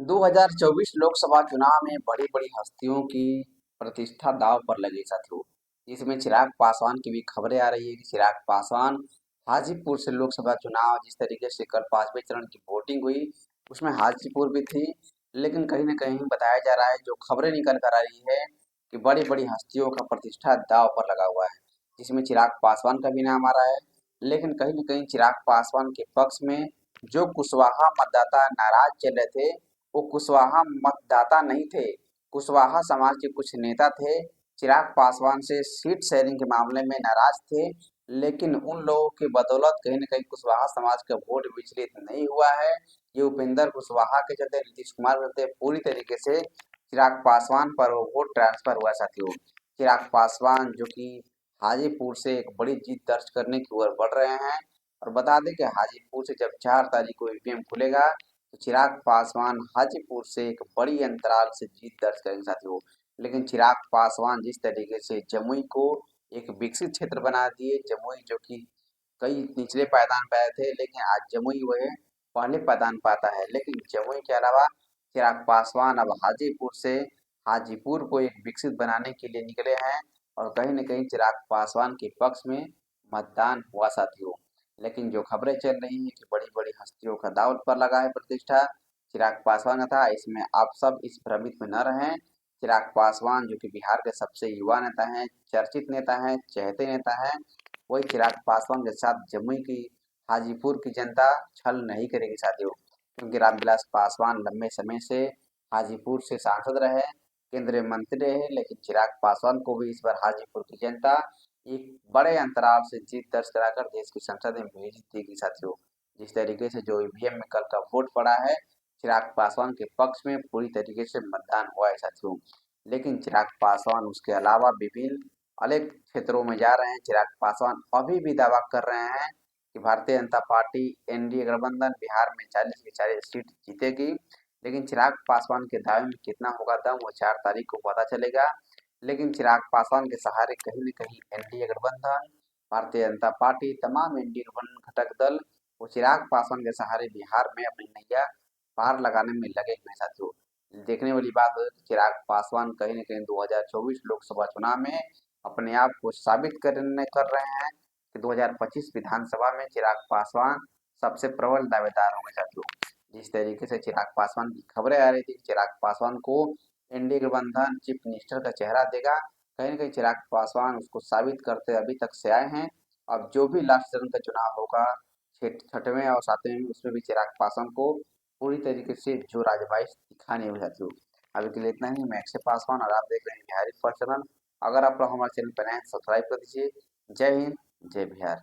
2024 लोकसभा चुनाव में बड़ी-बड़ी हस्तियों की प्रतिष्ठा दांव पर लगी साथियों। इसमें चिराग पासवान की भी खबरें आ रही है कि चिराग पासवान हाजीपुर से लोकसभा चुनाव जिस तरीके से कल 5वें चरण की वोटिंग हुई, उसमें हाजीपुर भी थी। लेकिन कहीं न कहीं बताया जा रहा है, जो खबरें निकल कर आ रही है कि बड़ी-बड़ी हस्तियों का प्रतिष्ठा दांव पर लगा हुआ है, जिसमें चिराग पासवान का भी नाम आ रहा है। लेकिन कहीं न कहीं चिराग पासवान के पक्ष में जो कुशवाहा मतदाता नाराज चल रहे थे, वो कुशवाहा मतदाता नहीं थे, कुशवाहा समाज के कुछ नेता थे, चिराग पासवान से सीट शेयरिंग के मामले में नाराज थे। लेकिन उन लोगों की बदौलत कहीं न कहीं कुशवाहा समाज का वोट विचलित नहीं हुआ है। ये उपेंद्र कुशवाहा के चलते, नीतीश कुमार के चलते पूरी तरीके से चिराग पासवान पर वो वोट ट्रांसफर हुआ साथियों। चिराग पासवान जो कि हाजीपुर से एक बड़ी जीत दर्ज करने की ओर बढ़ रहे हैं। और बता दें कि हाजीपुर से जब 4 तारीख को ईवीएम खुलेगा, तो चिराग पासवान हाजीपुर से एक बड़ी अंतराल से जीत दर्ज करेंगे साथियों। लेकिन चिराग पासवान जिस तरीके से जमुई को एक विकसित क्षेत्र बना दिए, जमुई जो कि कई निचले पायदान पे आए थे, लेकिन आज जमुई वह पहले पायदान पाता है। लेकिन जमुई के अलावा चिराग पासवान अब हाजीपुर से हाजीपुर को एक विकसित बनाने के लिए निकले हैं। और कहीं न कहीं चिराग पासवान के पक्ष में मतदान हुआ साथियों। लेकिन जो खबरें चल रही हैं कि बड़ी-बड़ी हस्तियों का दांव पर लगा है प्रतिष्ठा, चिराग पासवान का था, इसमें आप सब इस भ्रमित में न रहें। चिराग पासवान जो कि बिहार के सबसे युवा नेता हैं, चर्चित नेता हैं, चहेते नेता हैं, वही चिराग पासवान के साथ जमुई की हाजीपुर की जनता छल नहीं करेगी साथियों। क्योंकि रामविलास पासवान लंबे समय से हाजीपुर से सांसद रहे, केंद्रीय मंत्री रहे, लेकिन चिराग पासवान को भी इस बार हाजीपुर की जनता एक बड़े अंतराल से जीत दर्ज कराकर देश की संसद में भेज देगी साथियों। जिस तरीके से जो ईवीएम में कल का वोट पड़ा है, चिराग पासवान के पक्ष में पूरी तरीके से मतदान हुआ है साथियों। लेकिन चिराग पासवान उसके अलावा विभिन्न अलग क्षेत्रों में जा रहे हैं। चिराग पासवान अभी भी दावा कर रहे हैं कि भारतीय जनता पार्टी एनडीए गठबंधन बिहार में 40 की 40 सीट जीतेगी। लेकिन चिराग पासवान के दावे में कितना होगा दम, वो 4 तारीख को पता चलेगा। लेकिन चिराग पासवान के सहारे कहीं न कहीं एनडीए गठबंधन, भारतीय जनता पार्टी, तमाम एनडीए गठबंधन घटक दल वो चिराग पासवान के सहारे बिहार में अपनी नैया पार लगाने में लगे हुए हैं साथियों। देखने वाली बात है कि चिराग पासवान कहीं न कहीं 2024 लोकसभा चुनाव में अपने आप को साबित कर रहे हैं कि 2025 विधानसभा में चिराग पासवान सबसे प्रबल दावेदार होंगे साथियों। जिस तरीके से चिराग पासवान की खबरें आ रही थी, चिराग पासवान को एनडीए गठबंधन चीफ मिनिस्टर का चेहरा देगा, कहीं न कहीं चिराग पासवान उसको साबित करते अभी तक से आए हैं। अब जो भी लास्ट चरण का चुनाव होगा, छठवें और सातवें में, उसमें भी चिराग पासवान को पूरी तरीके से जोर आजमाइश दिखाने होगी साथियों। अभी के लिए इतना ही। मैं अक्षय पासवान और आप देख रहे हैं बिहारी फर्स्ट चैनल। अगर आप लोग हमारे चैनल पर नए हैं, सब्सक्राइब कर दीजिए। जय हिंद, जय बिहार।